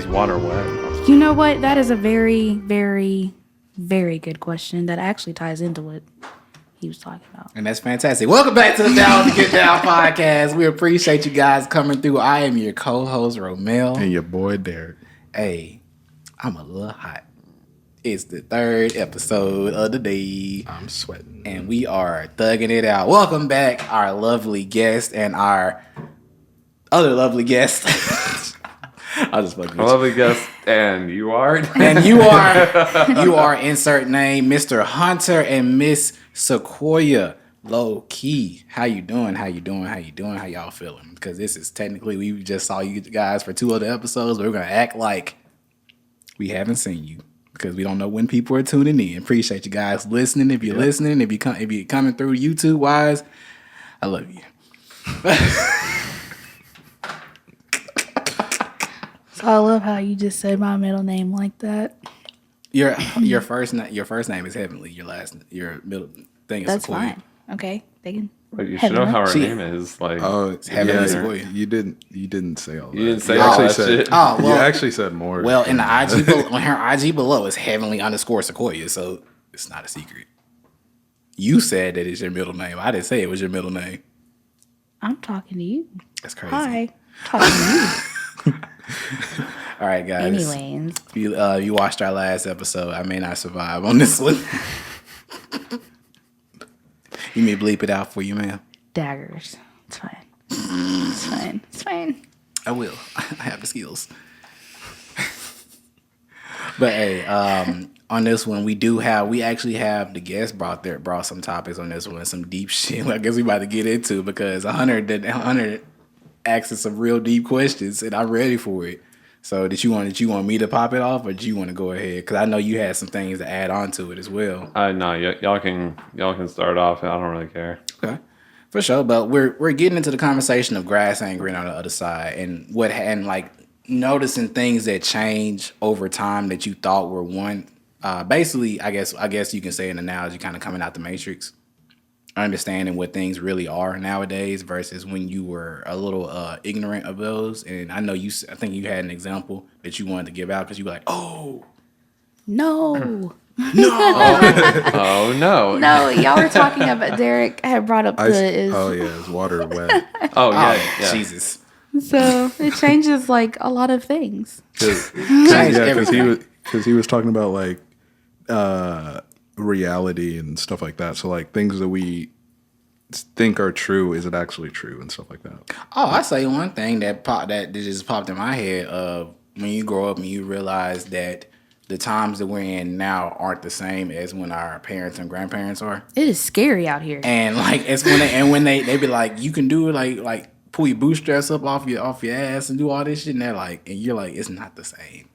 Is water wet? You know what? That is a very, very, very good question that actually ties into what he was talking about. And that's fantastic. Welcome back to the Down to Get Down podcast. We appreciate you guys coming through. I am your co-host, Romel. And your boy, Derek. Hey, I'm a little hot. It's the third episode of the day. I'm sweating. And we are thugging it out. Welcome back, our lovely guest and our other lovely guest. I'll just fuck you. Lovely guest, and you are? And you are insert name, Mr. Hunter and Miss Sequoia. Low key. How you doing? How y'all feeling? Because this is technically, we just saw you guys for 2 other episodes, but we're going to act like we haven't seen you because we don't know when people are tuning in. Appreciate you guys listening. If you're listening, if you're coming through YouTube wise, I love you. So I love how you just said my middle name like that. Your first name is Heavenly. Your middle thing is That's Sequoia. fine. Okay, they can. But you should know how her name is. Like, Oh, It's Heavenly Sequoia. You didn't say all that. You didn't say You all actually that said, shit. Oh, well. You actually said more. Well, in the IG, on her IG below is Heavenly_Sequoia, so it's not a secret. You said that it's your middle name. I didn't say it was your middle name. I'm talking to you. That's crazy. Hi. Talking to All right, you. guys. Anyways. If you watched our last episode, I may not survive on this one. You may bleep it out for you, ma'am. Daggers. It's fine. It's fine. It's fine. I will. I have the skills. But hey, on this one, we actually have the guest brought some topics on this one, some deep shit. I guess we about to get into because Hunter asked us some real deep questions, and I'm ready for it. So did you want me to pop it off, or do you want to go ahead? Because I know you had some things to add on to it as well. No, y'all can start off. I don't really care. Okay, for sure. But we're getting into the conversation of grass ain't green on the other side, and like noticing things that change over time that you thought were one. Basically, I guess you can say an analogy, kind of coming out the Matrix, understanding what things really are nowadays versus when you were a little ignorant of those. And I know I think you had an example that you wanted to give out because you were like, oh. No. Oh no. No, y'all were talking about Derek had brought up is water wet? Oh yeah. Jesus. So it changes like a lot of things. Change Because everything. he was talking about like reality and stuff like that. So like things that we think are true, is it actually true and stuff like that? Oh, I say one thing that just popped in my head of when you grow up and you realize that the times that we're in now aren't the same as when our parents and grandparents are. It is scary out here. And like it's when they be like, you can do it like pull your bootstraps up off your ass and do all this shit, and they're like, and you're like, it's not the same.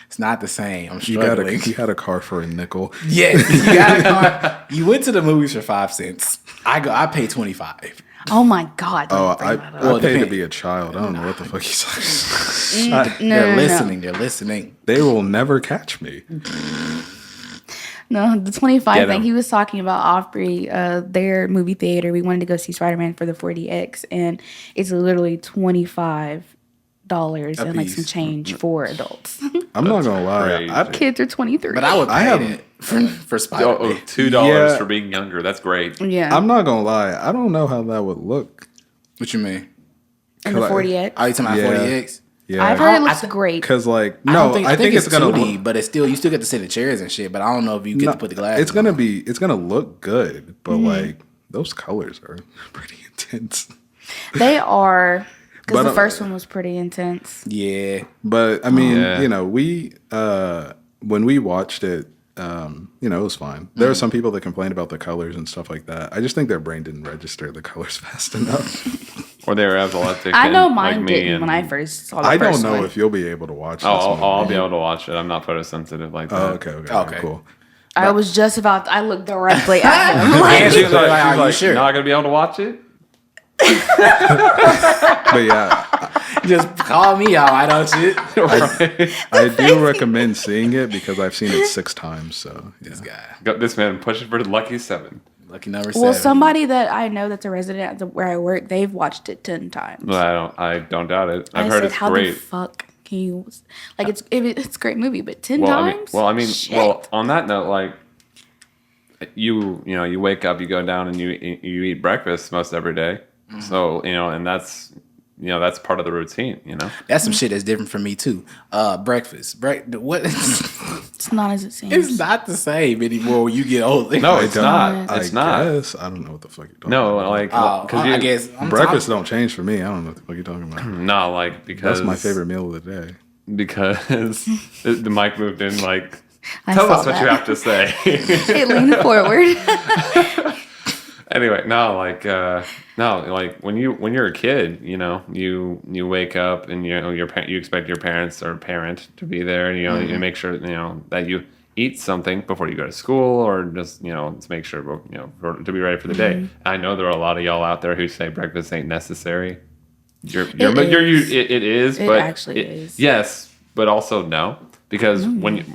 It's not the same. I'm struggling. You had a car for a nickel. Yes, you got a car. You went to the movies for 5 cents. I paid $25. Oh my God. Oh, don't bring that up. I paid to depend- be a child. I don't know what the fuck he's talking. They're no. listening. They're listening. They will never catch me. No, the 25 Get thing. 'em. He was talking about Opry, their movie theater. We wanted to go see Spider-Man for the 4DX, and it's literally $25 and like some piece. change for adults. I'm not gonna lie. crazy. Kids are 23. But I would pay I have- it for Spider-Man. Oh, $2 Yeah. for being younger. That's great. yeah. I'm not gonna lie. I don't know how that would look. What you mean? and the 4DX. Are you talking about Yeah. 40X? Yeah, I've heard it I looks th- great. because like I think it's gonna 2D, look, but it's still you still get to sit in the chairs and shit. But I don't know if you get to put the glasses. It's gonna look good, but like those colors are pretty intense. They are, because But, the first one was pretty intense. Yeah, But I mean, Yeah. you know, we when we watched it, you know, it was fine. There are some people that complain about the colors and stuff like that. I just think their brain didn't register the colors fast enough. Or they were epileptic. I know and, mine like me didn't and- when I first saw the I first don't know one. if you'll be able to watch this. Oh, movie. I'll be able to watch it. I'm not photosensitive like that. Oh, okay, cool. I was just about, I looked directly at him. and Like, she was like, She's "Are you like, sure?" not gonna be able to watch it. But yeah, Just call me out. I don't shit. Right. I do recommend seeing it because I've seen it 6 times. So yeah. This guy, Got this man pushing for the lucky 7. lucky number well, 7. somebody that I know that's a resident where I work, they've watched it 10 times. Well, I don't doubt it. I've I heard said, it's how great. the fuck Can you like it's a great movie, but 10 Well, times? Shit. on that note, like you wake up, you go down and you eat breakfast most every day. So, and that's part of the routine, That's some shit that's different from me too. Breakfast. What? It's not as it seems. It's not the same anymore when you get older. No, it's not. I It's not. guess. I don't know what the fuck you're talking No, about. like I guess Breakfast don't change for me. I don't know what the fuck you're talking about. no, like because That's my favorite meal of the day. because the mic moved in. Like, I tell saw us what that. you have to say. It leaned forward. Anyway, like when you're a kid, you wake up and you expect your parents or parent to be there, and you make sure that you eat something before you go to school, or just to make sure to be ready for the day. I know there are a lot of y'all out there who say breakfast ain't necessary. It is, It but actually is. Yes, but also no, because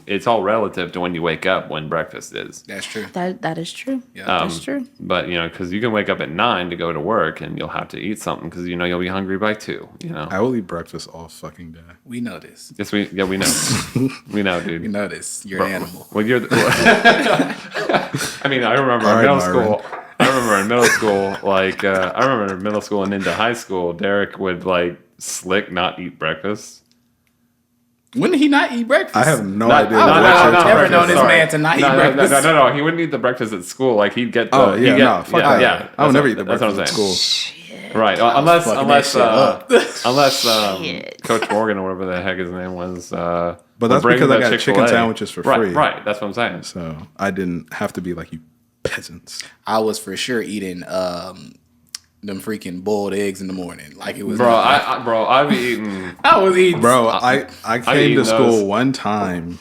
it's all relative to when you wake up when breakfast is. That's true. That is true. Yeah. That's true. But because you can wake up at 9 to go to work, and you'll have to eat something because you'll be hungry by 2. I will eat breakfast all fucking day. We know this. Yes, we know, we know, dude. We know this. You're an animal. Well, you're. I mean, I remember All in right, middle school. I remember in middle school, and into high school, Derek would like slick not eat breakfast. When did he not eat breakfast? I have no Not- idea. no, what no, you're no, talking no, I've never about. known this Sorry. man to not eat No, breakfast. No. He wouldn't eat the breakfast at school. Like he'd get the. Oh, yeah, he'd get, no, fuck that. yeah. I would That's never what- eat the that's what I'm breakfast at saying. school. Right, fucking that shit up. unless Coach Morgan or whatever the heck his name was. But would that's bring because I the got Chick-fil-A. chicken sandwiches for free. Right. That's what I'm saying. So I didn't have to be like you peasants. I was for sure eating them freaking boiled eggs in the morning. Like it was. Bro, nothing. I'd be eating. I was eating. Bro, I came eaten to school those. one time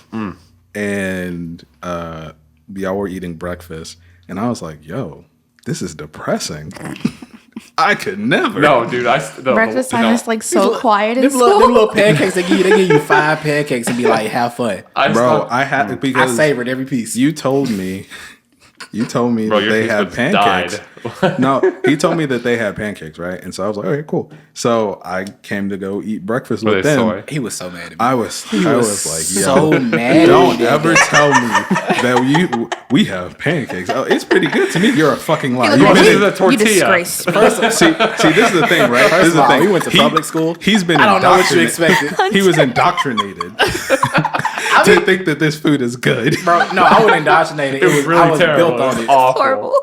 and y'all were eating breakfast, and I was like, yo, this is depressing. I could never. No, dude. Breakfast time is like so quiet in Them school. little pancakes they give you 5 pancakes and be like, have fun. Bro, I had because I savored every piece. you told me Bro, that your they taste had buds pancakes. died. No, he told me that they had pancakes, right? And so I was like, okay, cool. So I came to go eat breakfast Were with they them. soy? He was so mad at me. I was like, so yo, mad. don't ever tell me that we have pancakes. Oh, it's pretty good to me. You're a fucking liar. Look You've at This been is you. a tortilla. You disgrace. See, this is the thing, right? This is of the all, thing. we went to public school. He's been I don't know what you indoctrinated. expected. He was indoctrinated to think that this food is good. Bro, no, I wasn't indoctrinated. It was really I was terrible. built on It was it. awful. Horrible.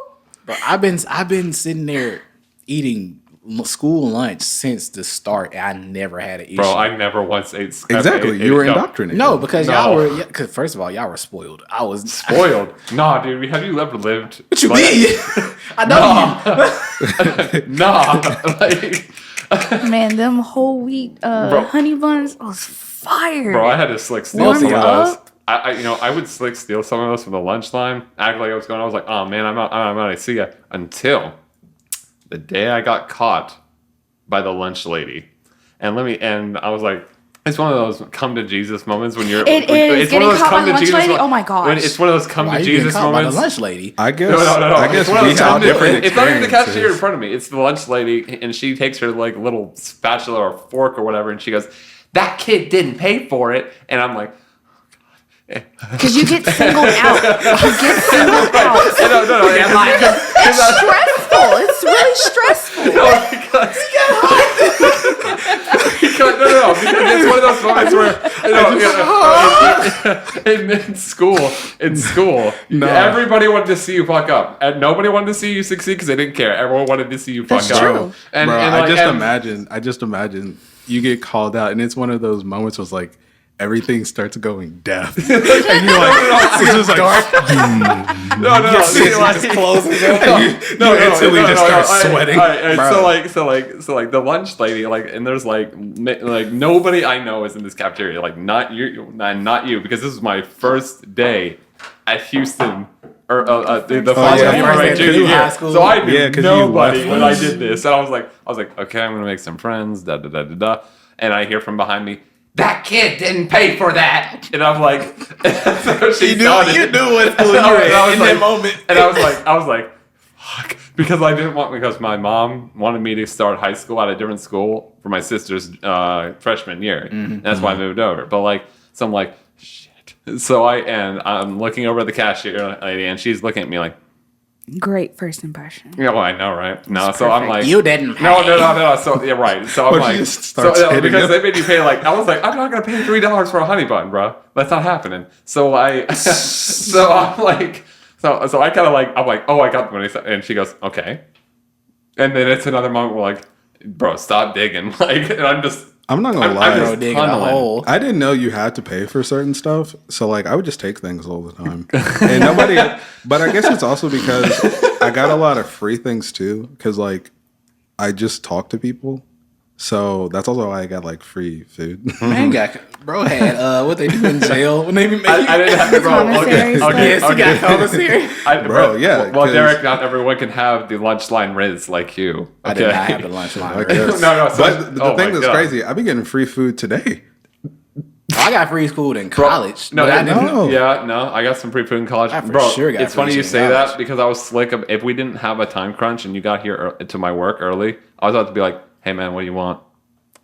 Bro, I've been sitting there eating school lunch since the start. And I never had an issue. Bro, I never once ate. Exactly. You were indoctrinated. no, because No. y'all were. Cause first of all, y'all were spoiled. I was Spoiled. Nah, dude. Have you ever lived? What you mean? I know you. Nah. Like, Man, them whole wheat honey buns was fire. bro, I had to slick steal Warm some of those. up. I would slick steal some of those from the lunch line. Act like I was going. I was like, oh man, I'm out. I see ya. Until the day I got caught by the lunch lady, and I was like, it's one of those come to Jesus moments when you're. It is. It's Getting one of those caught by come the to lunch Jesus lady? mo- Oh my gosh. when it's one of those come Why to you getting Jesus caught by the moments. lunch lady? I guess. No. I guess It's one of we those have come to- different It's not even the cashier in experiences. front of me. It's the lunch lady, and she takes her like little spatula or fork or whatever, and she goes, "That kid didn't pay for it," and I'm like. Because you get singled out. You get singled out. No. It's stressful. It's really stressful. Because it's one of those moments where in school, everybody wanted to see you fuck up, and nobody wanted to see you succeed because they didn't care. Everyone wanted to see you fuck That's up. true. And, Bro, and I like, just imagine you get called out, and it's one of those moments where it's like everything starts going deaf, and you're like, it's just like No. See, like, you instantly just start sweating. So like the lunch lady, like, and there's like nobody I know is in this cafeteria, like not you, because this is my first day at Houston. Or the fall yeah, of you my were in junior new year. high school. So I knew Yeah, 'cause you nobody left when I us. did this, and I was like, okay, I'm gonna make some friends. And I hear from behind me, that kid didn't pay for that, and I'm like, so she You knew nodded. what school you And I were was in like- that moment. And I was like, fuck, because I didn't want because my mom wanted me to start high school at a different school for my sister's freshman year. That's why I moved over. But like, so I'm like, shit. So I'm looking over at the cashier lady, and she's looking at me like, Great first impression. yeah, well, I know, right? No, That's so I'm perfect. like, You didn't pay. no. So yeah, right. So I'm What, like, she just starts hitting because you? they made you pay like I was like, I'm not gonna pay $3 for a honey bun, bro. That's not happening. So so I'm like, so I kind of like, I'm like, oh, I got the money, and she goes, okay, and then it's another moment where like, bro, stop digging, like, and I'm not gonna I'm lie. Bro, digging a tunneling. hole. I didn't know you had to pay for certain stuff, so like I would just take things all the time, and nobody. But I guess it's also because I got a lot of free things too, because like I just talk to people, so that's also why I got like free food. Man, bro had what they do in jail when they be making. I didn't have to, bro. Commissary stuff. Yes, you got commissary. Bro, yeah, Well, 'cause- Derek, not everyone can have the lunch line Riz like you. I did not have the lunch line. I guess. No, so- but the oh thing my that's God. crazy, I be getting free food today. I got free food in college. No, but I I didn't. know. Yeah, no, I got some free food in college. I for Bro, sure got it's free funny you shit in say college. that because I was slick. If we didn't have a time crunch and you got here to my work early, I was about to be like, "Hey, man, what do you want?"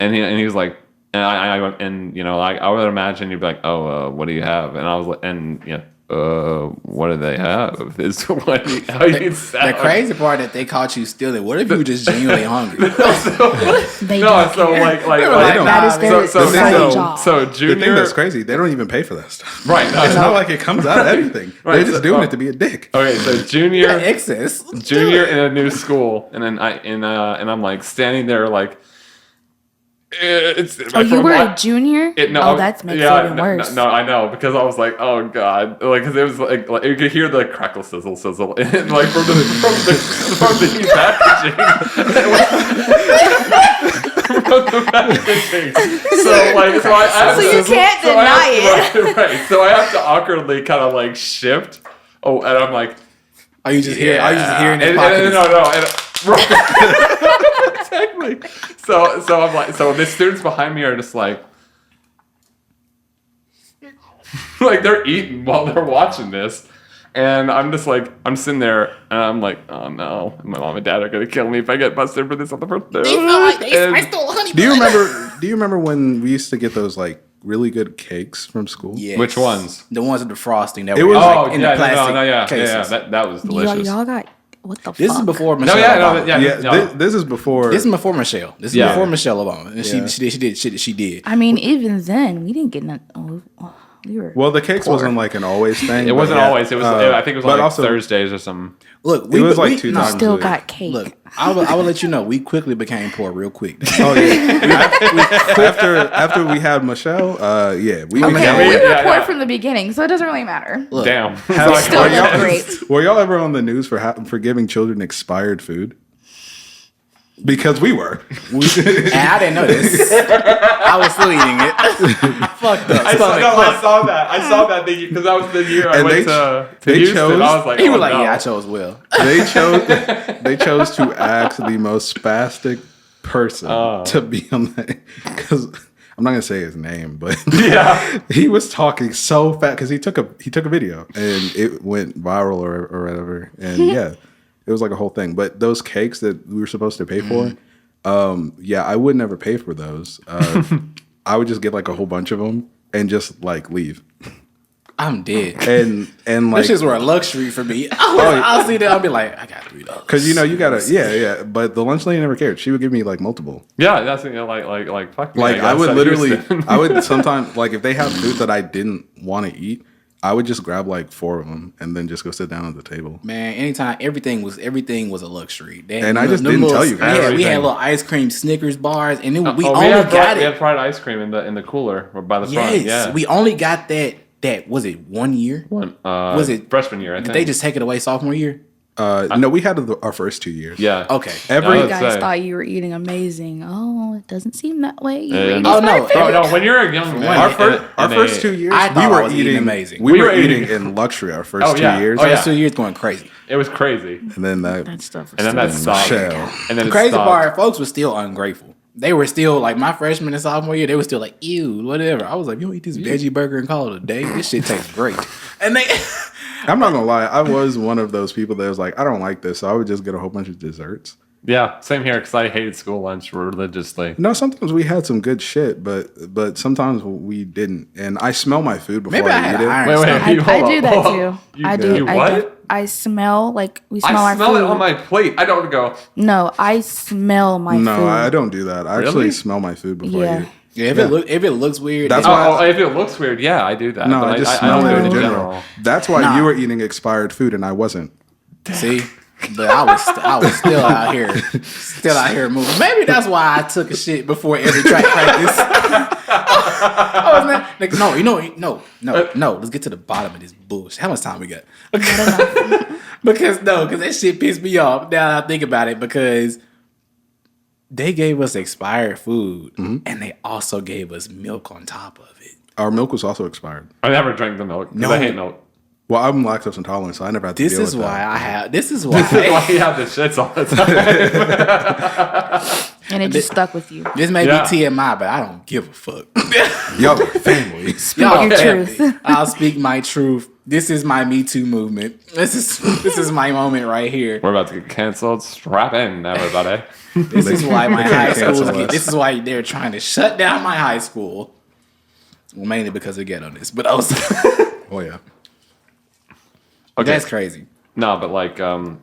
And he was like, and I went, and you know, I would imagine you'd be like, "Oh, what do you have?" And I was like, and you know. What do they have? Is what how you The sound. crazy part that they caught you stealing. What if you were just genuinely hungry? They No, don't so care. like like, that is their so side job. so The thing junior that's crazy, they don't even pay for that stuff. right. It's not like it comes out of anything. Right, They're just so- doing oh. it to be a dick. Okay, so junior Excess. junior in a new school, and then and I'm like standing there like, it's. Oh, you were a junior? No, that makes yeah, it even worse. No, I know because I was like, oh god, like because it was like you could hear the crackle sizzle and like from the heat packaging. From the packaging. So I have So you to- can't so I have deny to- right. So I have to awkwardly kind of like shift. Oh, and I'm like, Are you just hearing? Are you just hearing? and, And, no, exactly. So I'm like, so the students behind me are just like they're eating while they're watching this, and I'm just like, I'm sitting there, and I'm like, oh no, my mom and dad are gonna kill me if I get busted for this on the first day. I stole honey. Do you remember when we used to get those like really good cakes from school? Yes. Which ones? The ones with the frosting that It were was- like Oh in yeah, the plastic yeah, cases. that was delicious. Y'all got what the This fuck? is before No, Michelle yeah, Obama. no, yeah, Yeah, no. this is before. This is before Michelle. This is Yeah. before Michelle Obama. And Yeah. she did shit that she did. I mean, even then, we didn't get none. We were. well, the cakes wasn't like an always thing. It but wasn't yeah, always. It was. I think it was but like also, Thursdays or something. Look, It was like two no, times. still a- got cake. Look, I will let you know. We quickly became poor real quick. Oh yeah. after we had Michelle, yeah, we okay, Yeah, well, we yeah, were yeah, poor yeah. from the beginning, so it doesn't really matter. Look, Damn. Have- Still were, look y'all, great. were y'all ever on the news for giving children expired food? Because we were. and I didn't know this. I was still eating it. Fucked up. I saw that. I saw that because that was the year I And went they to Houston. chose- I was like, He oh, was like, no. "Yeah, I chose well." They chose to ask the most spastic person to be on that, because I'm not gonna say his name, but Yeah. he was talking so fast because he took a video and it went viral or whatever, and yeah, it was like a whole thing. But those cakes that we were supposed to pay for, yeah, I would never pay for those. I would just get like a whole bunch of them and just like leave, I'm dead. and like Those shits were a luxury for me. I'll see that. I'll be like, I got $3. because you gotta yeah. But the lunch lady never cared. She would give me like multiple. Yeah, that's like fuck me. Like I guess, would at literally, Houston. I would sometimes like if they have food that I didn't want to eat, I would just grab like 4 of them and then just go sit down at the table. Man, anytime everything was a luxury. They had And I them just little- didn't them tell little- you guys. Yeah, we had Everything. little ice cream Snickers bars, and it, we Oh, only had got we had it. fried ice cream in the cooler or by the front. Yes, Yeah. we only got that. That was it. 1 year. Was it freshman year? I think Did they just take it away sophomore year? No, we had our first 2 years. yeah. Okay. Every- I You would guys say. thought you were eating amazing. Oh, it doesn't seem that way. You Yeah. were eating Oh, no. fried Bro, food. no, when you're a young man, Our first 2 years, I thought we I were was eating eating amazing. We We were were eating eating- in luxury our first Oh, 2 yeah. years, Oh, yeah. First 2 years going crazy. it was crazy, and then That stuff. and then that stopped, Michelle. and then The it crazy stopped. part, folks were still ungrateful. They were still like my freshman and sophomore year. They were still like, ew, whatever. I was like, you don't eat this veggie burger and call it a day. This shit tastes great. And they, I'm not gonna lie. I was one of those people that was like, I don't like this, so I would just get a whole bunch of desserts. Yeah, same here because I hated school lunch religiously. No, sometimes we had some good shit, but sometimes we didn't. And I smell my food before Maybe I I had eat an it. iron Wait, stomach. I, Hold I on, do that hold too. on. I do. You what? I smell like we smell I our smell food. it on my plate. I don't go. No, I smell my No, food. I don't do that. I Really? actually smell my food before I Yeah. eat it. Yeah, if it looks weird, That's then- why- Oh, if it looks weird, yeah, I do that. No, but I just I smell don't it do in general. That's why Nah. you were eating expired food and I wasn't. see. But I was still out here moving. Maybe that's why I took a shit before every track practice. I was like, no. Let's get to the bottom of this bullshit. How much time we got? because that shit pissed me off. Now that I think about it, because they gave us expired food and they also gave us milk on top of it. Our milk was also expired. I never drank the milk because No. I hate milk. Well, I'm lactose intolerant, so I never had to This deal is with why that. this is why This is why you have the shits all the time. And it just stuck with you. this may Yeah. be TMI, but I don't give a fuck. Y'all are family. Y'all your family. truth. I'll speak my truth. This is my Me Too movement. This is my moment right here. We're about to get canceled. Strap in, everybody. This is why my They high can't cancel school. us. This is why they're trying to shut down my high school. Well, mainly because of ghetto-ness, but also Oh yeah. Okay. that's crazy. No, but like, Damn.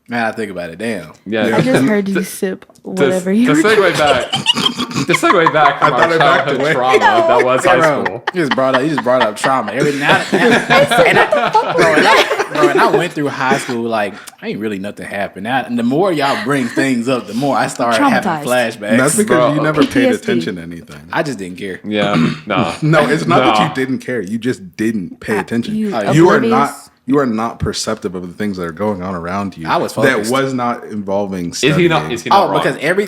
Man, I think about it. Damn. yeah. I just heard you sip to whatever you were segue back. To segue back from I thought our I backed childhood away. trauma that was high Bro, school. you just brought up trauma. Every now and I went through high school like ain't really nothing happened. Now, and the more y'all bring things up, the more I start having Traumatized. flashbacks. And that's because Bro, you never paid PTSD. attention to anything. I just didn't care. Yeah. No. No, it's not that Nah. you didn't care. You just didn't pay attention. you You are not. oblivious. You are not perceptive of the things that are going on around you. I was that focused. was not involving. Is he not? studying. Is he not Oh, wrong?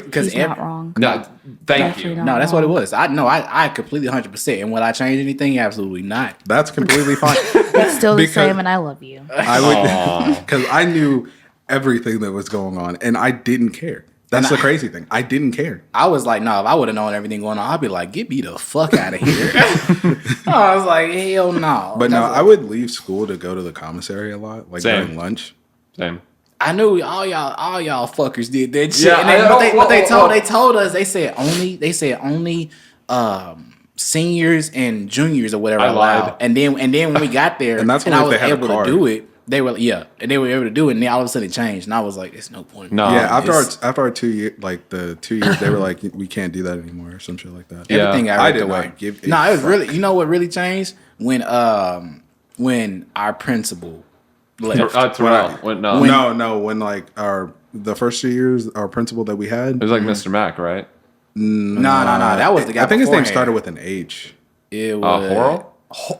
because He's not wrong. No. Thank Definitely you. not. No, that's what it was. I completely 100%. And will I change anything? Absolutely not. That's completely fine. It's still the Because- same, and I love you. I would because I knew everything that was going on, and I didn't care. That's the crazy thing. I didn't care. I was like, no, if I would have known everything going on, I'd be like, get me the fuck out of here. I was like, hell no. But no, I would leave school to go to the commissary a lot, like Same. during lunch. Same. I knew all y'all fuckers did that shit. Yeah, And I know. but they Whoa. told us they said only seniors and juniors or whatever I allowed. lied. And then when we got there And that's and only I if was they had a able to card. do it, they were able to do it, and then all of a sudden it changed. And I was like, it's no point. No. Yeah, it's- after our 2 year, like the 2 years, they were like, we can't do that anymore or some shit like that. Yeah. Everything got I ripped did away. not give a No, it was fuck. really. You know what really changed when our principal left. Terrell. No. No, when like the first 2 years, our principal that we had, It was like Mr. Mac, right? No. That was the guy. I think his name beforehand. started with an H. It was Horrell?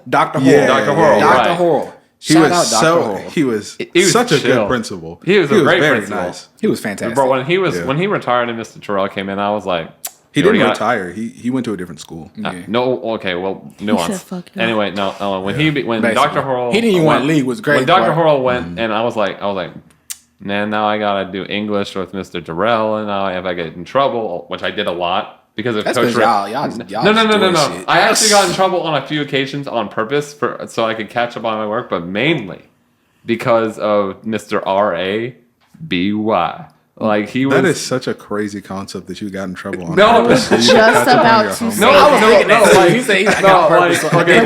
Dr. Horrell. Yeah, Dr. Horrell, Dr. right. Horrell. He Shout was out Dr. so Horrell. he was was such a chill. good principal. He was a great very principal. nice. He was fantastic. Bro, when he Yeah. when he retired and Mr. Terrell came in, I was like, He you already didn't got- retire. He went to a different school. No, okay, well, nuance. fuck no. Anyway, no, when Basically. Dr. Horrell, He didn't even want to leave, was great When Dr. part. Horrell went, and I was like, man, now I gotta do English with Mr. Terrell, and now if I get in trouble, which I did a lot because of That's Coach 'cause Rick. y'all No. just doing shit. I actually got in trouble on a few occasions on purpose so I could catch up on my work, but mainly because of Mr. R.A.B.Y. Like he was. That is such a crazy concept that you got in trouble on. No, purpose, so you just could catch up on about your to homework. say- No, I was no, thinking no, that too. like, He said he got no, purpose. like, okay,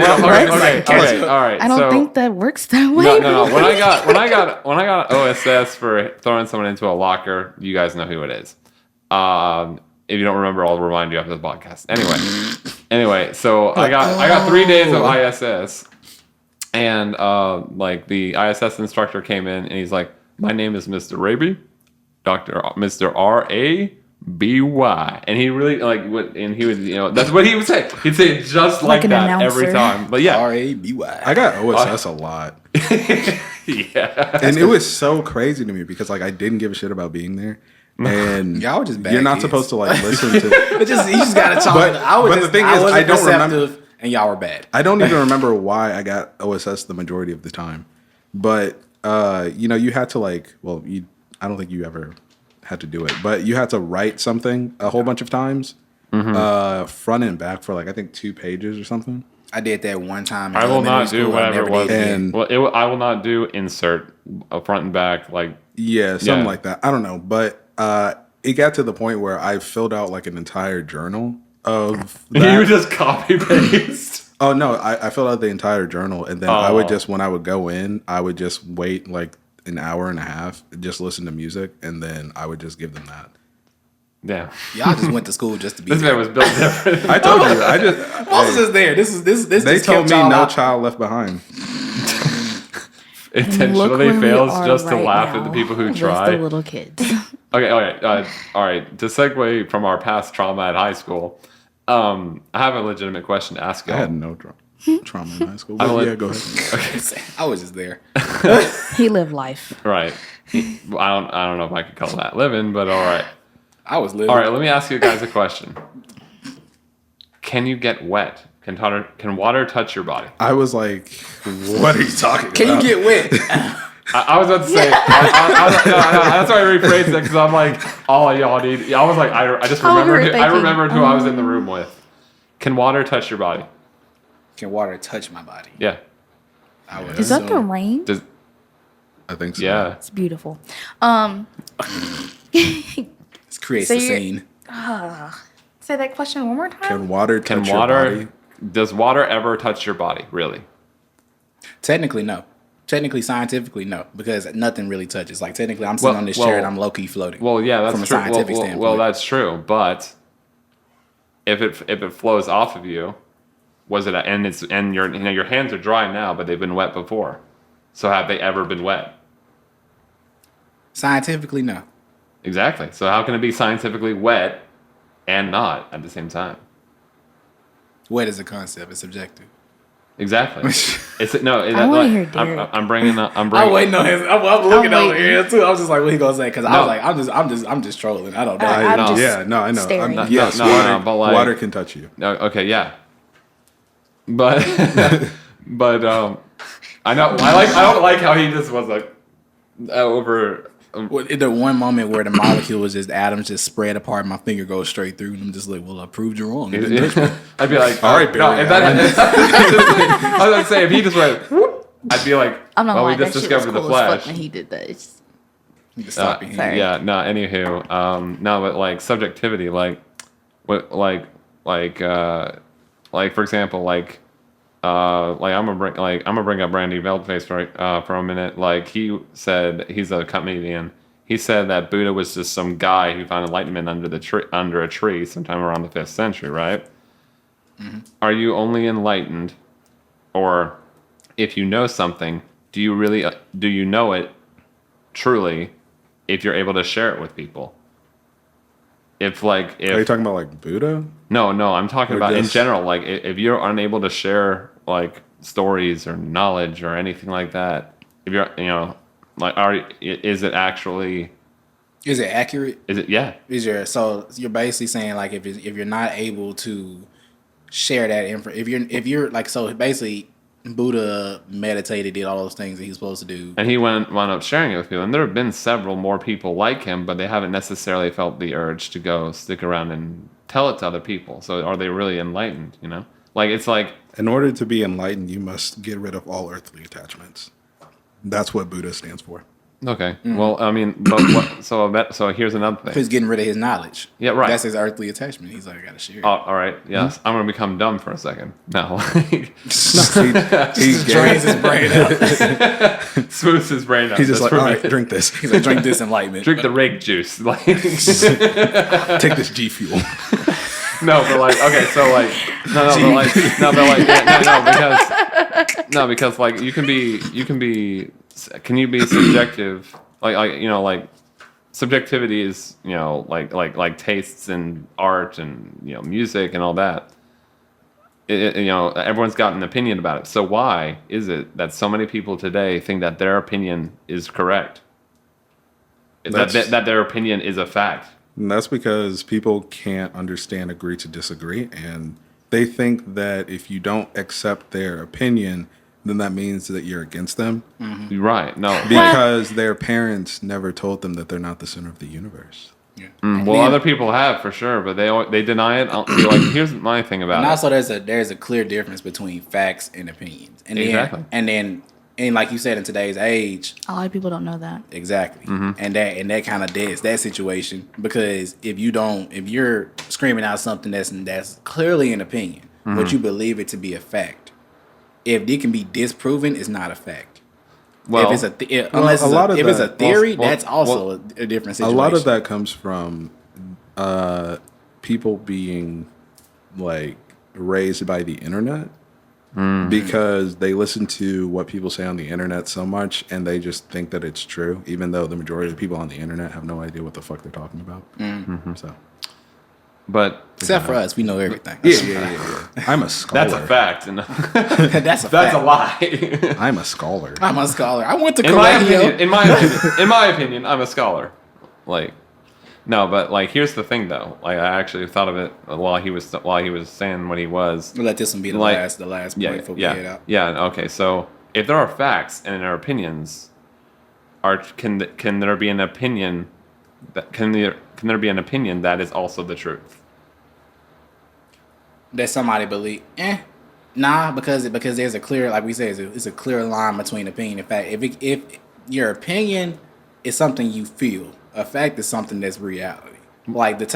Like, all right. I don't so, think that works that way. No. When I got OSS for throwing someone into a locker, you guys know who it is. If you don't remember, I'll remind you after the podcast. Anyway, so I got 3 days of ISS, and like the ISS instructor came in and he's like, "My name is Mr. Raby, Mr. R.A.B.Y." And he really and he would that's what he would say. He'd say it just like an that every announcer. time. But yeah, R-A-B-Y. I got OSS a lot, yeah. and it was so crazy to me because like I didn't give a shit about being there, and Y'all were just bad you're not kids. supposed to like listen to. You just got to talk. But- but the thing is, I don't remember- and y'all were bad. I don't even remember why I got OSS the majority of the time, but you had to like, well, I don't think you ever had to do it, but you had to write something a whole bunch of times, front and back for like I think 2 pages or something. I did that one time. In I will not elementary do school. I whatever never it was. did again. And- Well, I will not do insert front and back. Like, Yeah, something Yeah. like that. I don't know, but it got to the point where I filled out like an entire journal of you that. just copy paste. Oh no, I filled out the entire journal, and then I would Oh. just when I would go in, I would just wait like an hour and a half, just listen to music, and then I would just give them that. Yeah, Y'all just went to school just to be this there. man was built different. I told you, I just I was just there. This they just told kept me y'all no out. child left behind. Look Intentionally where we fails are just to right laugh at the now people who with try. the little kids. Okay, all right. To segue from our past trauma at high school, I have a legitimate question to ask I had y'all. no trauma in high school. I'm But like- yeah, go ahead. I was just there. He lived life. Right. I don't know if I could call that living, but all right. I was living. All right, let me ask you guys a question. Can you get wet? Can water touch your body? I was like, "What are you talking Can about?" you get wet? I was about to say, that's why I rephrased it because I'm like, all y'all need. I was like, I just Oh, we were remembered. I thinking, remembered who I was in the room with. Can water touch your body? Can water touch my body? Yeah. I would Is that the assume. rain? Does I think so. yeah. It's beautiful. It creates So the you're- scene. Say that question one more time. Can water touch Can your water? body? Does water ever touch your body? Really? Technically, no. Technically, scientifically, no, because nothing really touches. Like technically, I'm sitting Well- on this well- chair and I'm low key floating. Well, yeah, that's from a true. scientific Well, standpoint. that's true. But if it flows off of you, was it? And your hands are dry now, but they've been wet before. So have they ever been wet? Scientifically, no. Exactly. So how can it be scientifically wet and not at the same time? Wet is a concept. It's subjective. Exactly. It's no. I wanna hear I'm Derek. I'm bringing. I'm I'm bringing. waiting on his. I'm looking over waiting. here too. I was just like, what he gonna say? Because I No. was like, I'm just trolling. I don't know. I'm no. just Yeah, no, I know. staring. Yes, No, water, but like- water can touch you. No, okay, yeah. But I know. I don't like how he just was like over. Well, the one moment where the molecule was just atoms just spread apart, my finger goes straight through, and I'm just like, well, I proved you wrong. You didn't touch me. I'd be like, All right, no, Barry if that, I was gonna say if he just went, whoop, I'd be like, I'm not well, we lying. just That shit was discovered the cool as fuck flash. when he did that. It's You can stop your sorry. hand. Yeah, no. Anywho, no, but like subjectivity, like, what, like for example, like I'm gonna bring up Randy Veldface for a minute. Like he said, he's a comedian. He said that Buddha was just some guy who found enlightenment under a tree sometime around the 5th century, right? Mm-hmm. Are you only enlightened, or if you know something, do you know it truly if you're able to share it with people? Are you talking about like Buddha? No, I'm talking Or about in just- general. Like, if you're unable to share like stories or knowledge or anything like that, if you're, is it actually? Is it accurate? Is it? Yeah. So you're basically saying like if you're not able to share that info, if you're like, so basically Buddha meditated, did all those things that he's supposed to do. And he wound up sharing it with people. And there have been several more people like him, but they haven't necessarily felt the urge to go stick around and tell it to other people. So are they really enlightened? Like it's like. In order to be enlightened, you must get rid of all earthly attachments. That's what Buddha stands for. Okay. Well, I mean, but what, so here's another thing. He's getting rid of his knowledge. Yeah, right. That's his earthly attachment. He's like, I gotta share it. All right. Yes. I'm gonna become dumb for a second. No. He Drains his brain out. Smooths his brain out. He's just That's like, all for right, me. drink this. He's like, drink this enlightenment. Drink the rake juice. Like, Take this G Fuel. no, but like, okay, so like, because like you can be subjective, like subjectivity is, like tastes in art and, music and all that. Everyone's got an opinion about it. So why is it that so many people today think that their opinion is correct? That their opinion is a fact? And that's because people can't agree to disagree. And they think that if you don't accept their opinion, then that means that you're against them. Right. No. Because their parents never told them that they're not the center of the universe. Well, other people have for sure, but they deny it. See, like, here's my thing about And it. also, there's a clear difference between facts and opinions. And Exactly. And like you said, in today's age, A lot of people don't know that. exactly. And that kind of deads that situation, because if you're screaming out something that's clearly an opinion, but you believe it to be a fact, if it can be disproven, it's not a fact. Well, If it's unless a lot of if it's a that- theory, well, that's also a different A situation. lot of that comes from people being like raised by the internet because they listen to what people say on the internet so much and they just think that it's true, even though the majority of the people on the internet have no idea what the fuck they're talking about. So but Except for us, we know everything. yeah. I'm a scholar. that's a fact. And That's a that's fact. a lie. I'm a scholar. I'm a scholar. I went to in my Colegio. opinion, in my opinion, I'm a scholar. Like, no, but like, here's the thing though. Like, I actually thought of it while he was saying what he was. We'll let this one be the Like, last point Yeah, before we head out. yeah. Okay, so if there are facts and there are opinions, can there be an opinion that can there be an opinion that is also the truth? That somebody believe, nah, because there's a clear, like we say, it's a clear line between opinion and fact. If your opinion is something you feel, a fact is something that's reality. Like there's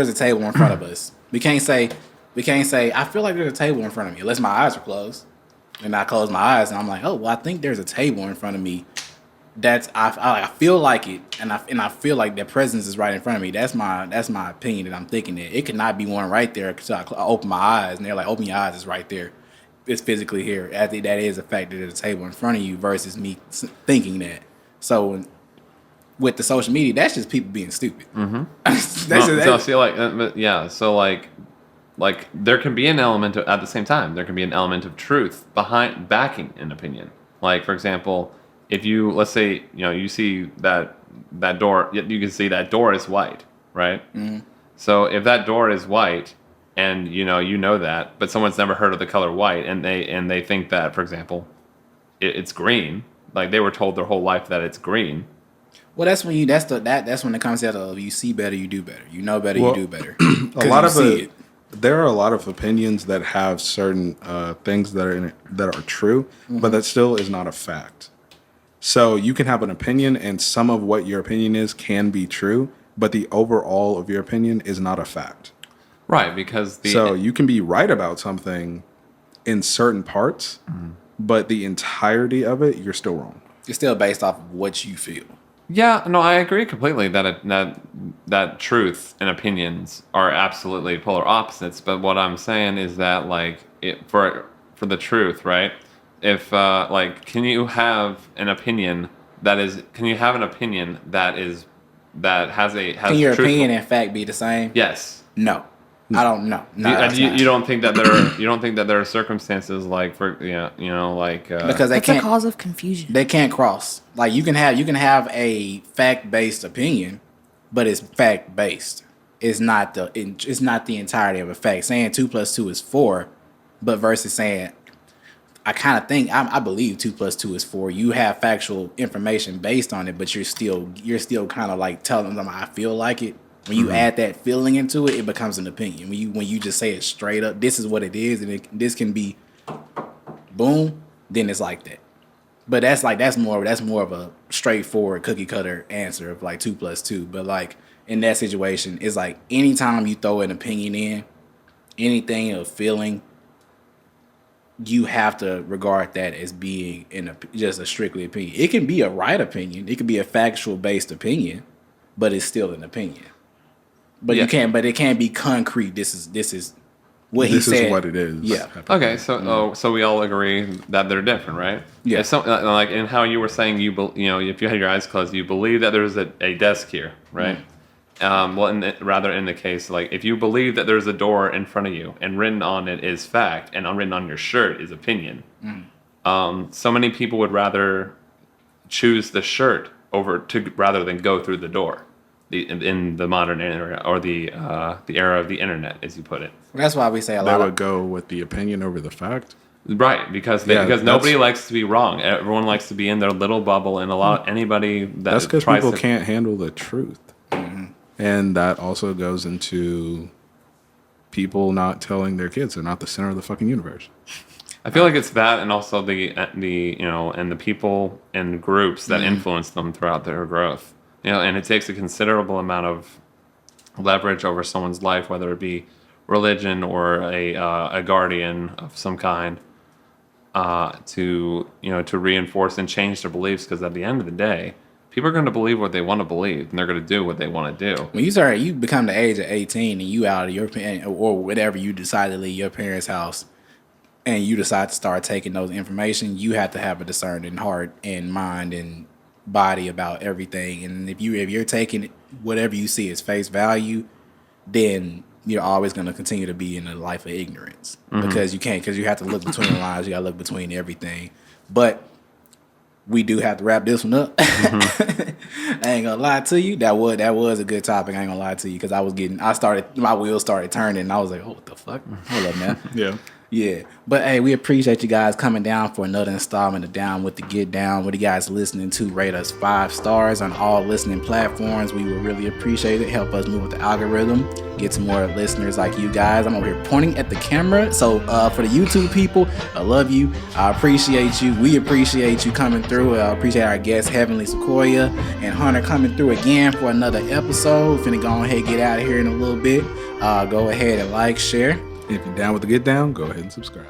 a table in front of us. We can't say I feel like there's a table in front of me unless my eyes are closed, and I close my eyes and I'm like, oh well, I think there's a table in front of me. I feel like it, and I feel like that presence is right in front of me. That's my opinion that I'm thinking that it could not be one right there. So I open my eyes, and they're like, "Open your eyes, it's right there. It's physically here." I think that is a fact that there's a table in front of you versus me thinking that. So with the social media, that's just people being stupid. Like there can be an element at the same time. There can be an element of truth backing an opinion. Like, for example, if you, let's say, you see that door, you can see that door is white, right? So if that door is white, and you know that, but someone's never heard of the color white, and they think that, for example, it's green. Like, they were told their whole life that it's green. Well, that's when that's when the concept of you see better, you do better. You know better, Well, you do better. A lot of see it. there are a lot of opinions that have certain things that are in it that are true, but that still is not a fact. So you can have an opinion, and some of what your opinion is can be true, but the overall of your opinion is not a fact. Right, because So you can be right about something in certain parts, but the entirety of it, you're still wrong. It's still based off of what you feel. Yeah, no, I agree completely that truth and opinions are absolutely polar opposites. But what I'm saying is that, like, for the truth, right? If can you have an opinion that has Can your opinion and fact be the same? Yes. No, I don't know. No, You don't think that there are circumstances like, for because they That's a can't. cause of confusion. They can't cross. Like you can have a fact based opinion, but it's fact based. It's not the entirety of a fact. Saying 2 + 2 is 4, but versus saying I believe 2 + 2 is 4. You have factual information based on it, but you're still kind of like telling them I feel like it. When you add that feeling into it, it becomes an opinion. When you just say it straight up, this is what it is, and this can be boom, then it's like that. But that's more of a straightforward cookie cutter answer of like 2 + 2. But like in that situation, it's like anytime you throw an opinion in, anything of feeling, you have to regard that as being just a strictly opinion. It can be a right opinion. It can be a factual based opinion, but it's still an opinion. But you can't. But it can't be concrete. This is what he This said. is what it is. Yeah. Okay, so we all agree that they're different, right? Yeah. If like in how you were saying, if you had your eyes closed, you believe that there's a desk here, right? Well, rather in the case, like, if you believe that there's a door in front of you and written on it is fact, and written on your shirt is opinion, so many people would rather choose the shirt rather than go through the door. In the modern era, or the era of the internet, as you put it. That's why we say a They lot would of go with the opinion over the fact. Right, because nobody likes to be wrong. Everyone likes to be in their little bubble, and anybody That's because people can't handle the truth. And that also goes into people not telling their kids they're not the center of the fucking universe. I feel like it's that, and also the and the people and groups that influence them throughout their growth. And it takes a considerable amount of leverage over someone's life, whether it be religion or a guardian of some kind, to reinforce and change their beliefs. Because at the end of the day, people are going to believe what they want to believe, and they're going to do what they want to do. When you become the age of 18 and you out of your or whatever, you decide to leave your parents' house, and you decide to start taking those information, you have to have a discerning heart and mind and body about everything. And if you're taking whatever you see as face value, then you're always going to continue to be in a life of ignorance, because you have to look between the lines. You got to look between everything. But we do have to wrap this one up. I ain't gonna lie to you. That was a good topic. I ain't gonna lie to you, because my wheels started turning, and I was like, oh, what the fuck? Hold up, man. Yeah. Yeah. But hey, we appreciate you guys coming down for another installment of Down with the Get Down. What are you guys listening to? Rate us 5 stars on all listening platforms. We would really appreciate it. Help us move with the algorithm. Get some more listeners like you guys. I'm over here pointing at the camera. So for the YouTube people, I love you. I appreciate you. We appreciate you coming through. I appreciate our guests, Heavenly Sequoia and Hunter, coming through again for another episode. Finna go ahead and get out of here in a little bit. Go ahead and like, share. If you're down with the Get Down, go ahead and subscribe.